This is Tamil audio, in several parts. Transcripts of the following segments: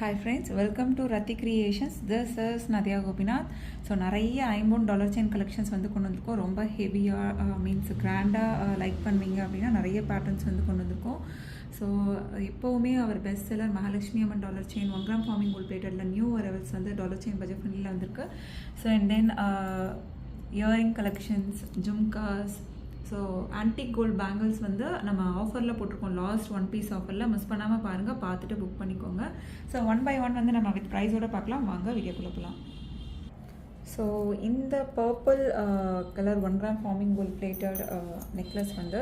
Hi friends, welcome to Rati Creations. This is Nadia Gopinath. So நிறைய $50 செயின் கலெக்ஷன்ஸ் வந்து கொண்டு வந்திருக்கோம். ரொம்ப ஹெவியாக மீன்ஸ் கிராண்டாக லைக் பண்ணுவீங்க அப்படின்னா நிறைய பேட்டர்ன்ஸ் வந்து கொண்டு வந்திருக்கோம். ஸோ எப்போவுமே அவர் best seller Mahalakshmi Amman dollar chain 1 gram forming gold பிளேட்டடில் நியூ அரைவல்ஸ் வந்து டாலர் செயின் பட்ஜெட் ஃப்ரெண்ட்லியில் வந்திருக்கு. So and then earring collections, jhumkas, so antique gold bangles வந்து நம்ம ஆஃபரில் போட்டிருக்கோம். லாஸ்ட் 1 பீஸ் ஆஃபரில் மிஸ் பண்ணாமல் பாருங்கள், பார்த்துட்டு புக் பண்ணிக்கோங்க. ஸோ 1 by 1 வந்து நம்ம வித் ப்ரைஸோடு பார்க்கலாம். வாங்க வீடியோக்குள்ளே போகலாம். ஸோ இந்த purple colour 1 gram forming gold plated necklace வந்து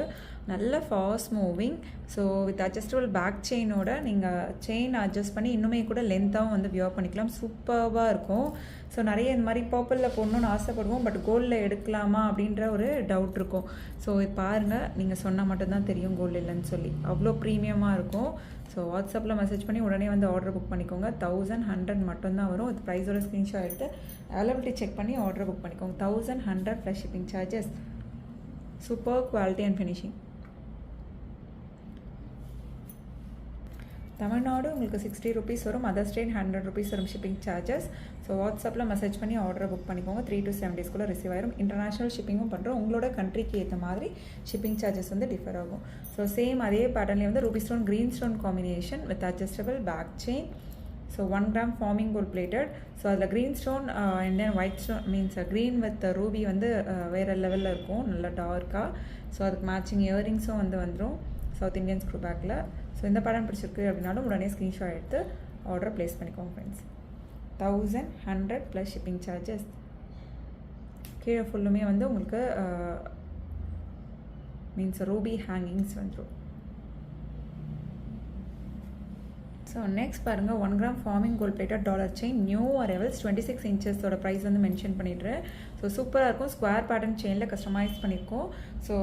நல்ல fast moving. So with adjustable back செயினோட நீங்கள் செயின் அட்ஜஸ்ட் பண்ணி இன்னுமே கூட லென்த்தாகவும் வந்து வியர் பண்ணிக்கலாம். சூப்பராக இருக்கும். ஸோ நிறைய இந்த மாதிரி பர்பிளில் போடணுன்னு ஆசைப்படுவோம், பட் கோல்டில் எடுக்கலாமா அப்படின்ற ஒரு டவுட் இருக்கும். ஸோ இது பாருங்கள், நீங்கள் சொன்னால் மட்டும்தான் தெரியும் கோல்டு இல்லைன்னு சொல்லி. அவ்வளோ ப்ரீமியமாக இருக்கும். ஸோ வாட்ஸ்அப்பில் மெசேஜ் பண்ணி உடனே வந்து ஆர்டர் புக் பண்ணிக்கோங்க. 1100 மட்டும்தான் வரும். இது ப்ரைஸோட ஸ்க்ரீன்ஷாட் எடுத்து அவைலபிலிட்டி செக் பண்ணி ஆர்டர் புக் பண்ணிக்கோங்க. 1100 plus shipping charges. Super quality and finishing. Tamil Nadu உங்களுக்கு 60 rupees வரும். அதர் ஸ்டேட் 100 rupees வரும் ஷிப்பிங் சார்ஜஸ். ஸோ வாட்ஸ்அப்பில் மெசேஜ் பண்ணி ஆர்டர் புக் பண்ணிக்கோங்க. 3 to 7 daysக்குள்ளே ரிசீவ் ஆயிரும். இன்டர்நேஷ்னல் ஷிப்பிங்கும் பண்ணுறோம். உங்களோட கண்ட்ரிக்கு ஏற்ற மாதிரி ஷிப்பிங் சார்ஜஸ் வந்து டிஃபர் ஆகும். ஸோ சேம் அதே பேட்டர்ன்லேயே வந்து Ruby stone green stone combination with adjustable back chain. So 1 gram forming gold plated. So அதில் green stone and then white stone means green with ruby வந்து வேறு லெவலில் இருக்கும், நல்லா டார்க்காக. ஸோ அதுக்கு மேட்சிங் இயரிங்ஸும் வந்து வந்துடும் சவுத் இந்தியன் ஸ்க்ரூ பேக்கில். ஸோ இந்த பேட்டர்ன் பிடிச்சிருக்கு அப்படின்னாலும் உடனே ஸ்க்ரீன்ஷாட் எடுத்து ஆர்டர் ப்ளேஸ் பண்ணிக்கோங்க ஃப்ரெண்ட்ஸ். 1100 plus shipping charges. கீழே ஃபுல்லுமே வந்து உங்களுக்கு மீன்ஸ் ரூபி ஹேங்கிங்ஸ் வந்துடும். ஸோ நெக்ஸ்ட் பாருங்கள், 1 gram forming gold plated dollar chain new arrivals 26 inchஸோட ப்ரைஸ் வந்து மென்ஷன் பண்ணிடுறேன். ஸோ சூப்பராக இருக்கும். ஸ்கொயர் பேட்டர்ன் செயினில் கஸ்டமைஸ் பண்ணியிருக்கோம். ஸோ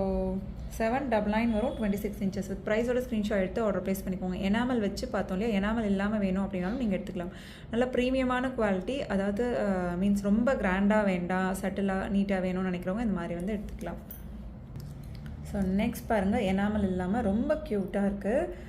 799 வரும், 26 inches வித் ப்ரைஸோட ஸ்க்ரீன்ஷாட் எடுத்து ஆர்டர் ப்ளேஸ் பண்ணிக்கோங்க. எனாமல் வச்சு பார்த்தோம் இல்லையா, எனாமல் இல்லாமல் வேணும் அப்படின்னாலும் நீங்கள் எடுத்துக்கலாம். நல்ல ப்ரீமியமான குவாலிட்டி, அதாவது மீன்ஸ் ரொம்ப கிராண்டாக வேண்டாம், சட்டிலாக நீட்டாக வேணும்னு நினைக்கிறவங்க இந்த மாதிரி வந்து எடுத்துக்கலாம். ஸோ நெக்ஸ்ட் பாருங்கள், எனாமல் இல்லாமல் ரொம்ப க்யூட்டாக இருக்குது.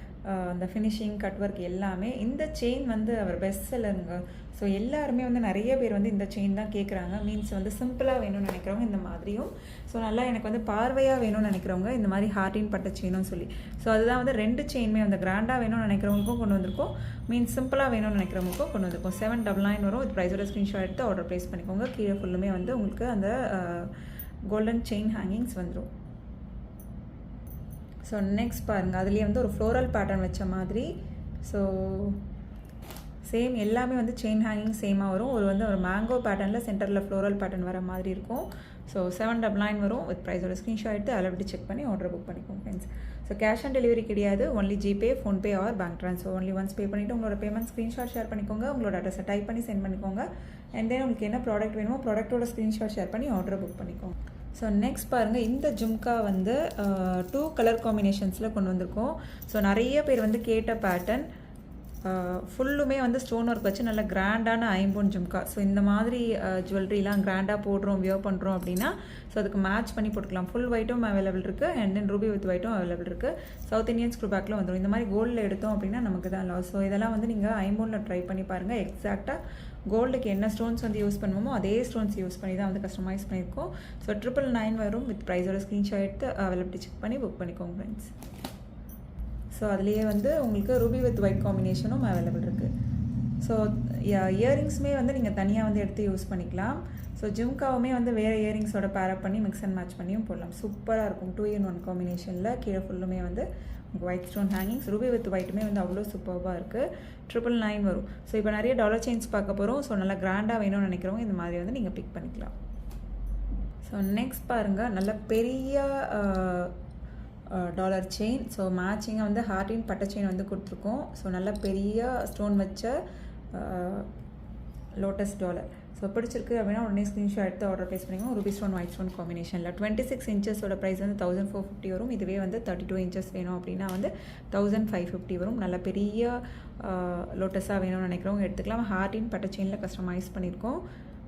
அந்த ஃபினிஷிங் கட் ஒர்க் எல்லாமே. இந்த செயின் வந்து அவர் பெஸ்ட் செல்லருங்க. ஸோ எல்லாருமே வந்து நிறைய பேர் வந்து இந்த செயின் தான் கேட்குறாங்க. மீன்ஸ் வந்து சிம்பிளாக வேணும்னு நினைக்கிறவங்க இந்த மாதிரியும், ஸோ நல்லா எனக்கு வந்து பார்வையாக வேணும்னு நினைக்கிறவங்க இந்த மாதிரி ஹார்டின் பட்ட செயினும் சொல்லி. ஸோ அதுதான் வந்து 2 செயினுமே வந்து கிராண்டாக வேணும்னு நினைக்கிறவங்களுக்கும் கொண்டு வந்திருக்கோம், மீன்ஸ் சிம்பிளாக வேணும்னு நினைக்கிறவங்களுக்கும் கொண்டு வந்திருக்கோம். 799 வரும். வித் ப்ரைஸோட ஸ்க்ரீன்ஷாட் எடுத்து ஆர்டர் ப்ளேஸ் பண்ணிக்கோங்க. கீழே ஃபுல்லுமே வந்து உங்களுக்கு அந்த கோல்டன் செயின் ஹேங்கிங்ஸ் வந்துடும். ஸோ நெக்ஸ்ட் பாருங்கள், அதுலேயே வந்து ஒரு ஃப்ளோரல் பேட்டர்ன் வச்ச மாதிரி. ஸோ சேம் எல்லாமே வந்து செயின் ஹேங்கிங் சேமாக வரும். ஒரு மேங்கோ பேட்டர்னில் சென்டரில் ஃப்ளோரல் பேட்டர்ன் வர மாதிரி இருக்கும். ஸோ 799 வரும். வித் ப்ரைஸோட ஸ்க்ரீன்ஷாட் எடுத்து அவைலபிலிட்டி செக் பண்ணி ஆர்டர் புக் பண்ணிக்கோங்க friends. So cash on delivery கிடையாது, only GPay, PhonePe or bank transfer. Only once pay பண்ணிவிட்டு உங்களோட பேமெண்ட் ஸ்க்ரீன்ஷாட் ஷேர் பண்ணிக்கோங்க. உங்களோட அட்ரஸை டைப் பண்ணி சென்ட் பண்ணிக்கோங்க. அண்ட் தென் உங்களுக்கு என்ன ப்ராடக்ட் வேணுமோ ப்ராடக்ட்டோட ஸ்க்ரீன்ஷாட் ஷேர் பண்ணி ஆர்டர் புக் பண்ணிக்கோங்க. ஸோ நெக்ஸ்ட் பாருங்கள், இந்த ஜும்கா வந்து 2 கலர் காம்பினேஷன்ஸில் கொண்டு வந்திருக்கோம். ஸோ நிறைய பேர் வந்து கேட்ட பேட்டர்ன் ஃபுல்லுமே வந்து ஸ்டோன் ஒர்க் வச்சு நல்ல கிராண்டான ஐம்பொன் ஜும்கா. ஸோ இந்த மாதிரி ஜுவல்லரிலாம் கிராண்டாக போடுறோம், வியர் பண்ணுறோம் அப்படின்னா ஸோ அதுக்கு மேட்ச் பண்ணி போட்டுக்கலாம். ஃபுல் ஒயிட்டும் அவைலபிள் இருக்குது, அண்ட் தென் ரூபி வித் ஒயிட்டும் அவைலபிள் இருக்குது. சவுத் இந்தியன் ஸ்க்ரூ பேக்கில் வந்துடும். இந்த மாதிரி கோல்டில் எடுத்தோம் அப்படின்னா நமக்கு தான் லாஸ். ஸோ இதெல்லாம் வந்து நீங்கள் ஐம்பொனில் ட்ரை பண்ணி பாருங்கள். எக்ஸாக்டாக கோல்டுக்கு என்ன ஸ்டோன்ஸ் வந்து யூஸ் பண்ணுவோமோ அதே ஸ்டோன்ஸ் யூஸ் பண்ணி தான் வந்து கஸ்டமைஸ் பண்ணியிருக்கோம். ஸோ 999 வரும். வித் ப்ரைஸோட ஸ்க்ரீன்ஷாட் எடுத்து அவைலபிலிட்டி செக் பண்ணி புக் பண்ணிக்கோங்க ஃப்ரெண்ட்ஸ். ஸோ அதுலேயே வந்து உங்களுக்கு ரூபி வித் ஒயிட் காம்பினேஷனும் அவைலபிள் இருக்குது. ஸோ இயரிங்ஸுமே வந்து நீங்கள் தனியாக வந்து எடுத்து யூஸ் பண்ணிக்கலாம். ஸோ ஜும்காவுமே வந்து வேறு இயரிங்ஸோட பேரப் பண்ணி மிக்ஸ் அண்ட் மேட்ச் பண்ணியும் போடலாம். சூப்பராக இருக்கும். 2 in 1 காம்பினேஷனில். கீழே ஃபுல்லுமே வந்து white stone hangings. Ruby with ஒயிட்டுமே வந்து அவ்வளோ சூப்பராக இருக்குது. 999 வரும். ஸோ இப்போ நிறைய டாலர் செயின்ஸ் பார்க்க போகிறோம். ஸோ நல்லா கிராண்டாக வேணும்னு நினைக்கிறவங்க இந்த மாதிரி வந்து நீங்கள் பிக் பண்ணிக்கலாம். ஸோ நெக்ஸ்ட் பாருங்கள், நல்ல பெரிய டாலர் செயின். ஸோ மேட்சிங்காக வந்து ஹார்டின் பட்டை செயின் வந்து கொடுத்துருக்கோம். ஸோ நல்ல பெரிய ஸ்டோன் வச்ச லோட்டஸ் டாலர். ஸோ பிடிச்சிருக்கு அப்படின்னா உடனே ஸ்க்ரீன்ஷாட் எடுத்து ஆர்டர் ப்ளேஸ் பண்ணிக்கோங்க. ரூபி ஸ்டோன் ஒயிட் ஸ்டோன் காம்பினேஷனில் 26 inchஸோட ப்ரைஸ் வந்து 1450 வரும். இதுவே வந்து 32 inches வேணும் அப்படின்னா வந்து 1550 வரும். நல்ல பெரிய லோட்டஸாக வேணும்னு நினைக்கிறவங்க எடுத்துக்கலாம். ஹார்டின் பட்டை செயினில் கஸ்டமைஸ் பண்ணியிருக்கோம்.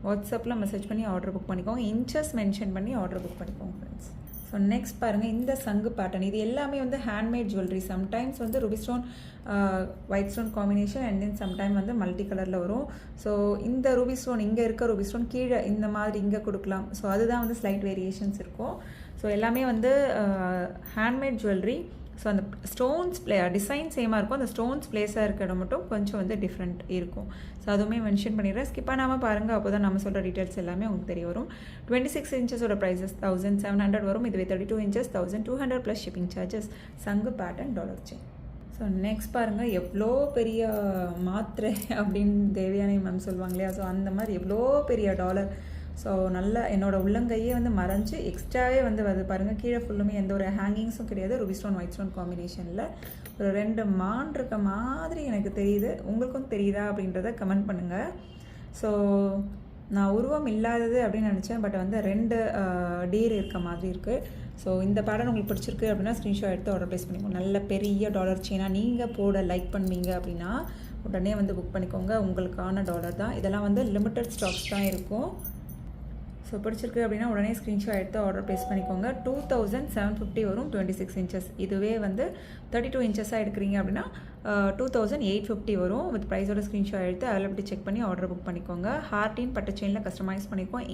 வாட்ஸ்அப்பில் மெசேஜ் பண்ணி ஆர்டர் புக் பண்ணிக்கோங்க. இன்ச்சஸ் மென்ஷன் பண்ணி ஆர்டர் புக் பண்ணிக்கோங்க ஃப்ரெண்ட்ஸ். ஸோ நெக்ஸ்ட் பாருங்கள் இந்த சங்கு பேட்டர்ன். இது எல்லாமே வந்து ஹேண்ட்மேட் ஜுவல்லரி. சம்டைம்ஸ் வந்து Ruby stone white stone combination and then sometime வந்து மல்டி கலரில் வரும். ஸோ இந்த ரூபி ஸ்டோன் இங்கே இருக்க ரூபி ஸ்டோன் கீழே இந்த மாதிரி இங்கே கொடுக்கலாம். ஸோ அதுதான் வந்து ஸ்லைட் வேரியேஷன்ஸ் இருக்கும். ஸோ எல்லாமே வந்து ஹேண்ட்மேட் ஜுவல்லரி. ஸோ அந்த ஸ்டோன்ஸ் டிசைன் சேமாக இருக்கும், அந்த ஸ்டோன்ஸ் பிளேஸாக இருக்கிற இடம் மட்டும் கொஞ்சம் வந்து டிஃப்ரெண்ட் இருக்கும். ஸோ அதுவுமே மென்ஷன் பண்ணிடுறேன், ஸ்கிப் பண்ணாமல் பாருங்கள். அப்போ தான் நம்ம சொல்கிற டீட்டெயில்ஸ் எல்லாமே உங்களுக்கு தெரிய வரும். 26 இன்ச்சஸோட ப்ரைஸஸ் 1700 வரும். இதுவே 32 இன்ச்சஸ் 1200 ப்ளஸ் ஷிப்பிங் சார்ஜஸ். சங்கு pattern dollar chain. So next பாருங்கள் எவ்வளோ பெரிய மாத்திரை அப்படின்னு தேவயானி மேம் சொல்லுவாங்க இல்லையா, ஸோ அந்த மாதிரி எவ்வளோ பெரிய டாலர். ஸோ நல்லா என்னோடய உள்ளங்கையே வந்து மறைஞ்சு எக்ஸ்ட்ராவே வந்து வருது பாருங்கள். கீழே ஃபுல்லுமே எந்த ஒரு ஹேங்கிங்ஸும் கிடையாது. ரூபி ஸ்டோன் ஒயிட் ஸ்டோன் காம்பினேஷனில் ஒரு 2 மான் இருக்க மாதிரி எனக்கு தெரியுது. உங்களுக்கும் தெரியுதா அப்படின்றத கமெண்ட் பண்ணுங்கள். ஸோ நான் உருவம் இல்லாதது அப்படின்னு நினச்சேன், பட் வந்து 2 டீர் இருக்க மாதிரி இருக்குது. ஸோ இந்த பேட்டர்ன் உங்களுக்கு பிடிச்சிருக்கு அப்படின்னா ஸ்க்ரீன்ஷாட் எடுத்து ஆர்டர் ப்ளேஸ் பண்ணிக்கோங்க. நல்ல பெரிய டாலர் செயினாக நீங்கள் போட லைக் பண்ணுவீங்க அப்படின்னா உடனே வந்து புக் பண்ணிக்கோங்க. உங்களுக்கான டாலர் தான். இதெல்லாம் வந்து லிமிட்டட் ஸ்டாக்ஸ் தான் இருக்கும். ஸோ பிடிச்சிருக்கு அப்படின்னா உடனே ஸ்க்ரீன்ஷாட் எடுத்து ஆர்டர் ப்ளேஸ் பண்ணிக்கோங்க. 2750 வரும் 26 இன்ச்சஸ். இதுவே வந்து 32 இன்ச்சஸாக எடுக்கிறீங்க அப்படின்னா 2850 வரும். வித் ப்ரைஸோட ஸ்க்ரீன்ஷாட் எடுத்து அவைலபிலிட்டி செக் பண்ணி ஆர்டர் புக் பண்ணிக்கோங்க. ஹார்டின் பட்டு செயினில் கஸ்டமைஸ் பண்ணிக்கோங்க.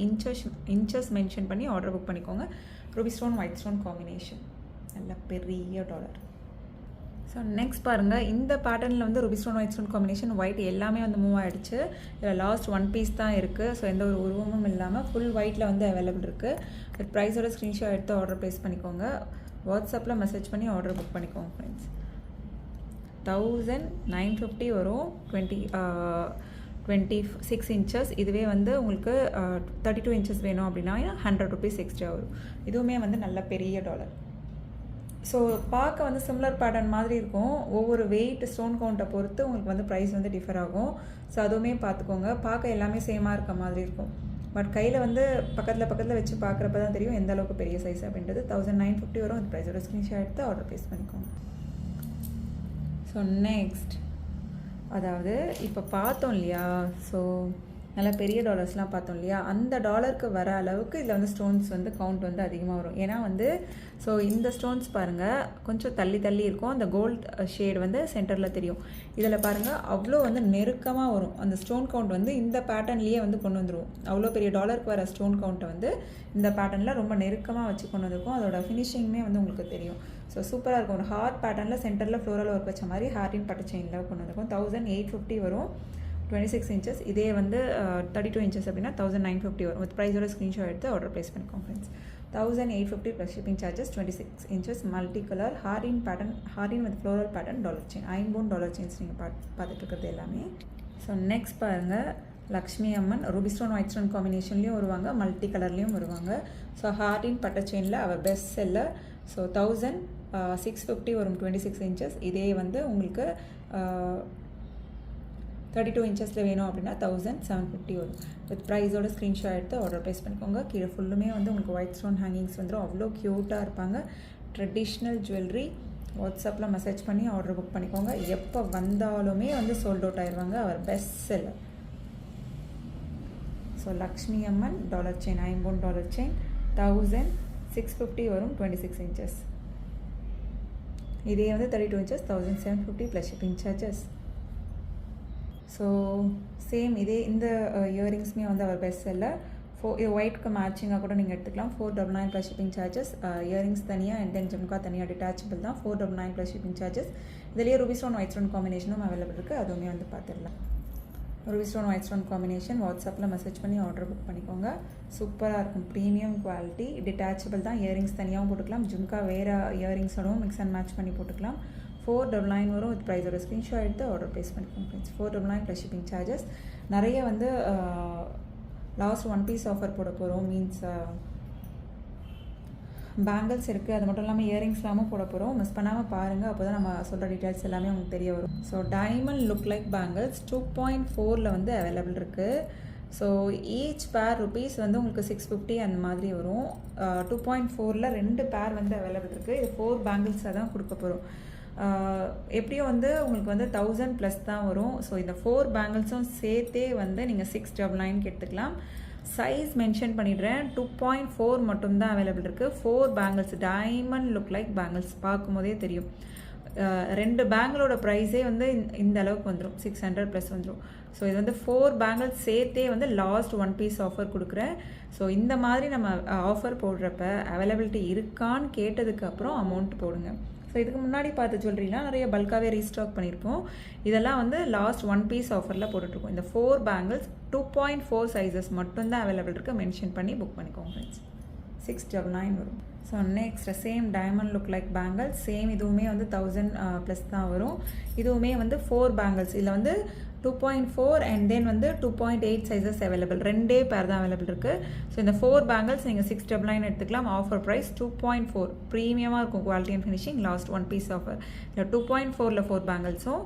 இன்ச்சஸ் மென்ஷன் பண்ணி ஆர்டர் புக் பண்ணிக்கோங்க. Ruby stone white stone combination, நல்ல பெரிய டாலர். ஸோ நெக்ஸ்ட் பாருங்கள் இந்த பேட்டர்னில் வந்து Ruby stone white stone combination white எல்லாமே வந்து மூவ் ஆகிடுச்சு. இதில் லாஸ்ட் 1 பீஸ் தான் இருக்குது. ஸோ எந்த ஒரு உருவமும் இல்லாமல் ஃபுல் ஒயிட்டில் வந்து அவைலபிள் இருக்குது. வித் ப்ரைஸோட ஸ்க்ரீன்ஷாட் எடுத்து ஆர்டர் ப்ளேஸ் பண்ணிக்கோங்க. வாட்ஸ்அப்பில் மெசேஜ் பண்ணி ஆர்டர் புக் பண்ணிக்கோங்க ஃப்ரெண்ட்ஸ். 1950 வரும். 26 இன்ச்சஸ். இதுவே வந்து உங்களுக்கு 32 இன்ச்சஸ் வேணும் அப்படின்னா 100 ருபீஸ் எக்ஸ்ட்ரா வரும். இதுவுமே வந்து நல்ல பெரிய டாலர். ஸோ பார்க்க வந்து சிம்லர் பேட்டர்ன் மாதிரி இருக்கும். ஒவ்வொரு வெயிட் ஸ்டோன் கவுண்ட்டை பொறுத்து உங்களுக்கு வந்து ப்ரைஸ் வந்து டிஃபர் ஆகும். ஸோ அதுவுமே பார்த்துக்கோங்க. பார்க்க எல்லாமே சேமாக இருக்க மாதிரி இருக்கும், பட் கையில் வந்து பக்கத்தில் வச்சு பார்க்குறப்ப தான் தெரியும் எந்த அளவுக்கு பெரிய சைஸ் அப்படின்றது. 1950 வரும். இந்த ப்ரைஸோட ஸ்க்ரீன்ஷாட் எடுத்து ஆர்டர் ப்ளேஸ் பண்ணிக்கோங்க. ஸோ நெக்ஸ்ட் அதாவது இப்போ பார்த்தோம் இல்லையா, ஸோ நல்லா பெரிய டாலர்ஸ்லாம் பார்த்தோம் இல்லையா, அந்த டாலருக்கு வர அளவுக்கு இதில் வந்து ஸ்டோன்ஸ் வந்து கவுண்ட் வந்து அதிகமாக வரும். ஏன்னா வந்து ஸோ இந்த ஸ்டோன்ஸ் பாருங்கள் கொஞ்சம் தள்ளி இருக்கும். அந்த கோல்ட் ஷேட் வந்து சென்டரில் தெரியும். இதில் பாருங்கள் அவ்வளோ வந்து நெருக்கமாக வரும். அந்த ஸ்டோன் கவுண்ட் வந்து இந்த பேட்டர்ன்லேயே வந்து கொண்டு வந்துடும். அவ்வளோ பெரிய டாலருக்கு வர ஸ்டோன் கவுண்ட்டை வந்து இந்த பேட்டர்னில் ரொம்ப நெருக்கமாக வச்சு கொண்டு வந்திருக்கும். அதோட ஃபினிஷிங்குமே வந்து உங்களுக்கு தெரியும். ஸோ சூப்பராக இருக்கும். ஒரு ஹார்ட் பேட்டர்னில் சென்டரில் ஃப்ளோரல் ஒர்க் வச்ச மாதிரி ஹார்டின் பட்டு செயினில் கொண்டு வந்திருக்கும். 1850 வரும். 26 இன்ச்சஸ். இதே வந்து 32 இன்ச்சஸ் அப்படின்னா 1950 வரும். வித் ப்ரைஸோட ஸ்க்ரீன்ஷாட் எடுத்து ஆர்டர் ப்ளேஸ் பண்ணிக்கோங்க friends. 1850 plus shipping charges. 26 inches multi colour ஹார்டின் பேட்டர்ன், ஹார்டின் with floral pattern dollar chain. 5 dollar chains நீங்கள் பார்த்துட்டு இருக்கிறது எல்லாமே. ஸோ நெக்ஸ்ட் பாருங்கள் Lakshmi Amman ruby stone white stone காம்பினேஷன்லேயும் வருவாங்க, மல்டி கலர்லேயும் வருவாங்க. ஸோ ஹார்டின் பட்டு செயினில் அவர் பெஸ்ட் செல்லர். ஸோ 1650 வரும். 26 இன்ச்சஸ். இதே வந்து உங்களுக்கு 32 இன்ச்சஸில் வேணும் அப்படின்னா 1750 வரும். வித் ப்ரைஸோட ஸ்க்ரீன்ஷாட் எடுத்து ஆர்டர் ப்ளேஸ் பண்ணிக்கோங்க. கீழே ஃபுல்லுமே வந்து உங்களுக்கு ஒயிட் ஸ்டோன் ஹேங்கிங்ஸ் வந்துடும். அவ்வளோ க்யூட்டாக இருப்பாங்க. Traditional jewellery. வாட்ஸ்அப்பில் மெசேஜ் பண்ணி ஆர்டர் புக் பண்ணிக்கோங்க. எப்போ வந்தாலுமே வந்து சோல்ட் அவுட் ஆயிடுவாங்க. அவர் பெஸ்ட் செல்லர். ஸோ லக்ஷ்மி அம்மன் டாலர் செயின், 5 டாலர் செயின் 1650 வரும். 26 இன்ச்சஸ். இதே வந்து 32 inches 1750 plus shipping charges. So same இதே இந்த இயரிங்ஸுமே வந்து அவர் பெஸ்ட் செல்லர். ஒயிட்க்கு மேட்சிங்காக கூட நீங்கள் எடுத்துக்கலாம். 499 ப்ளஸ் ஷிப்பிங் சார்ஜஸ். இயரிங்ஸ் தனியாக அண்ட் தென் ஜம்கா தனியாக டிட்டாச்சபிள் தான். 499 ப்ளஸ் ஷிப்பிங் சார்ஜஸ். இதுலேயே ரூபி ஸ்டோன் ஒயிட் ஸ்டோன் காம்பினேஷனும் அவைலபிள் இருக்குது. அதுவுமே வந்து பார்த்துடலாம். Ruby stone white stone combination வாட்ஸ்அப்பில் மெசேஜ் பண்ணி ஆர்டர் புக் பண்ணிக்கோங்க. சூப்பராக இருக்கும். Premium quality. டிட்டாச்சபிள் தான். இயரிங்ஸ் தனியாகவும் போட்டுக்கலாம். ஜும்கா வேறு இயரிங்ஸோடவும் மிக்ஸ் அண்ட் மேட்ச் பண்ணி போட்டுக்கலாம். 499 வரும். வித் ப்ரைஸோட ஸ்க்ரீன்ஷாட் எடுத்து ஆர்டர் ப்ளேஸ் பண்ணிக்கோங்க ஃப்ரெண்ட்ஸ். 499 plus shipping charges. நிறைய வந்து லாஸ்ட் 1 பீஸ் ஆஃபர் போட போகிறோம். மீன்ஸ் பேங்கிள்ஸ் இருக்குது, அது மட்டும் இல்லாமல் இயரிங்ஸ்லாமும் போட போகிறோம். மிஸ் பண்ணாமல் பாருங்கள். அப்போ தான் நம்ம சொல்கிற டீட்டெயில்ஸ் எல்லாமே உங்களுக்கு தெரிய வரும். So diamond look like bangles 2.4 வந்து அவைலபிள் இருக்குது. ஸோ ஈச் பேர் ருபீஸ் வந்து உங்களுக்கு 650 அந்த மாதிரி வரும். 2.4ல் 2 பேர் வந்து அவைலபிள் இருக்குது. இது 4 பேங்கிள்ஸாக தான் கொடுக்க போகிறோம். எப்படியும் வந்து உங்களுக்கு வந்து 1000 ப்ளஸ் தான் வரும். ஸோ இந்த 4 பேங்கிள்ஸும் சேர்த்தே வந்து நீங்கள் 699க்கு எடுத்துக்கலாம். சைஸ் மென்ஷன் பண்ணிடுறேன். 2.4 மட்டும்தான் அவைலபிள் இருக்குது. 4 bangles, diamond look like bangles, பார்க்கும்போதே தெரியும். 2 பேங்கிளோட ப்ரைஸே வந்து இந்த அளவுக்கு வந்துடும், 600 ப்ளஸ் வந்துடும். ஸோ இது வந்து 4 பேங்கிள்ஸ் சேர்த்தே வந்து லாஸ்ட் 1 பீஸ் ஆஃபர் கொடுக்குறேன். ஸோ இந்த மாதிரி நம்ம ஆஃபர் போடுறப்ப அவைலபிலிட்டி இருக்கான்னு கேட்டதுக்கப்புறம் அமௌண்ட் போடுங்க. ஸோ இதுக்கு முன்னாடி பார்த்து ஜுவல்லரிலாம் நிறைய பல்காகவே ரீஸ்டாக் பண்ணியிருப்போம். இதெல்லாம் வந்து லாஸ்ட் 1 பீஸ் ஆஃபரில் போட்டுட்ருக்கோம். இந்த 4 பேங்கிள்ஸ் 2.4 சைஸஸ் மட்டும்தான் அவைலபிள் இருக்குது. மென்ஷன் பண்ணி புக் பண்ணிக்கோங்க ஃப்ரெண்ட்ஸ். 699 வரும். So next same diamond look like bangle, same இதுவுமே வந்து 1000 ப்ளஸ் தான் வரும். இதுவுமே வந்து 4 பேங்கிள்ஸ், இதில் வந்து 2.4 அண்ட் தென் வந்து 2.8 சைஸஸ் அவைலபிள், 2 பேர் தான் அவைலபிள் இருக்குது. ஸோ இந்த 4 பேங்கிள்ஸ் நீங்கள் 699 எடுத்துக்கலாம். ஆஃபர் ப்ரைஸ் 2.4, ப்ரீமியமாக இருக்கும் quality and finishing. Last 1 piece offer. இல்லை 2.4ல் 4 பேங்கிள்ஸும்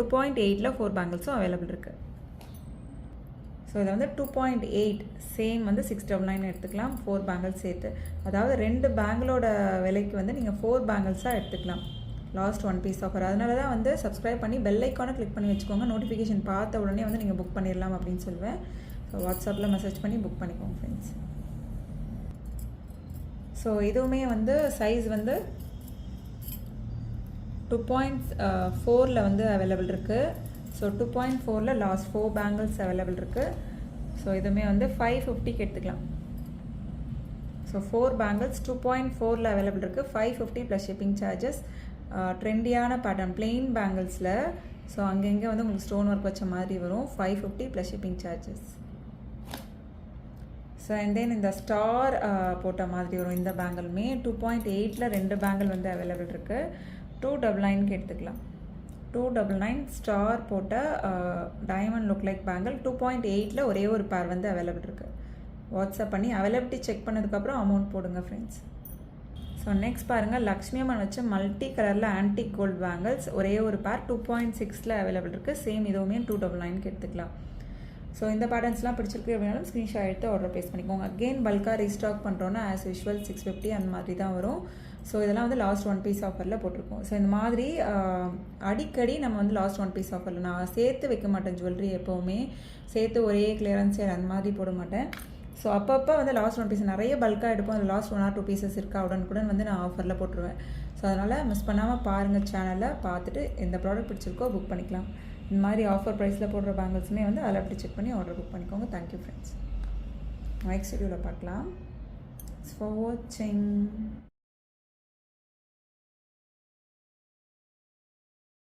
2.8ல் 4 பேங்கிள்ஸும் அவைலபிள் இருக்குது. ஸோ இதில் வந்து 2.8 சேம் வந்து 699 எடுத்துக்கலாம், 4 பேங்கிள்ஸ் சேர்த்து. அதாவது 2 பேங்கிளோட விலைக்கு வந்து நீங்கள் 4 பேங்கிள்ஸாக எடுத்துக்கலாம். Last 1 piece offer. அதனால தான் வந்து சப்ஸ்கிரைப் பண்ணி பெல் ஐக்கானை கிளிக் பண்ணி வச்சுக்கோங்க. நோட்டிஃபிகேஷன் பார்த்த உடனே வந்து நீங்கள் புக் பண்ணிடலாம் அப்படின்னு சொல்லுவேன். ஸோ வாட்ஸ்அப்பில் மெசேஜ் பண்ணி புக் பண்ணிக்கோங்க ஃப்ரெண்ட்ஸ். ஸோ இதுவுமே வந்து சைஸ் வந்து 2.4ல் வந்து அவைலபிள் இருக்குது. ஸோ 2.4ல் லாஸ்ட் 4 பேங்கிள்ஸ் அவைலபிள் இருக்குது. ஸோ இதுவுமே வந்து 550க்கு எடுத்துக்கலாம். ஸோ 4 பேங்கிள்ஸ் 2.4ல் அவைலபிள் இருக்குது. 550 ப்ளஸ் ஷிப்பிங் சார்ஜஸ். ட்ரெண்டியான பேட்டர்ன் பிளெயின் பேங்கிள்ஸில். ஸோ அங்கங்கே வந்து உங்களுக்கு ஸ்டோன் ஒர்க் வச்ச மாதிரி வரும். 550 plus shipping charges. So and then இந்த ஸ்டார் போட்ட மாதிரி வரும் இந்த பேங்கிளுமே. 2.8ல் 2 பேங்கிள் வந்து அவைலபிள் இருக்குது. 299க்கு எடுத்துக்கலாம். 299 ஸ்டார் போட்ட டைமண்ட் லுக் லைக் பேங்கிள். 2.8ல் ஒரே ஒரு பேர் வந்து அவைலபிள் இருக்குது. வாட்ஸ்அப் பண்ணி அவைலபிலிட்டி செக் பண்ணதுக்கப்புறம் அமௌண்ட் போடுங்க ஃப்ரெண்ட்ஸ். ஸோ நெக்ஸ்ட் பாருங்கள், லக்ஷ்மி அம்மன் வச்ச மல்டி கலரில் ஆன்டிக் கோல்டு பேங்கிள்ஸ். ஒரே ஒரு பேர் 2.6ல் அவைலபிள் இருக்குது. சேம் இதுவுமே 299க்கு எடுத்துக்கலாம். ஸோ இந்த பேட்டர்ன்ஸ்லாம் பிடிச்சிருக்கு அப்படின்னாலும் ஸ்க்ரீன்ஷாட் எடுத்து ஆர்டர் ப்ளேஸ் பண்ணிக்கோங்க. அகெயின் பல்காக ரீஸ்டாக் பண்ணுறோன்னா ஆஸ் யூஷுவல் 650 அந்த மாதிரி தான் வரும். ஸோ இதெல்லாம் வந்து லாஸ்ட் 1 பீஸ் ஆஃபரில் போட்டிருக்கோம். ஸோ இந்த மாதிரி அடிக்கடி நம்ம வந்து லாஸ்ட் 1 பீஸ் ஆஃபரில் நான் சேர்த்து வைக்க மாட்டேன். ஜுவல்லரி எப்போவுமே சேர்த்து ஒரே கிளியரன்ஸ் சேல் அந்த மாதிரி போட மாட்டேன். ஸோ அப்பப்போ வந்து லாஸ்ட் 1 பீஸ் நிறைய பல்காக எடுப்போம். அது லாஸ்ட் 1 or 2 பீசஸ் இருக்கா உடனுக்குடன் வந்து நான் ஆஃபரில் போட்டுருவேன். ஸோ அதனால் மிஸ் பண்ணாமல் பாருங்கள், சேனலில் பார்த்துட்டு எந்த ப்ராடக்ட் பிடிச்சிருக்கோ புக் பண்ணிக்கலாம். இந்த மாதிரி ஆஃபர் ப்ரைஸில் போடுற பேங்கிள்ஸுமே வந்து அதில் அப்படி செக் பண்ணி ஆர்டர் புக் பண்ணிக்கோங்க. Thank you friends. நெக்ஸ்ட் வீடியோவில் பார்க்கலாம். ஃபார் வாட்சிங்.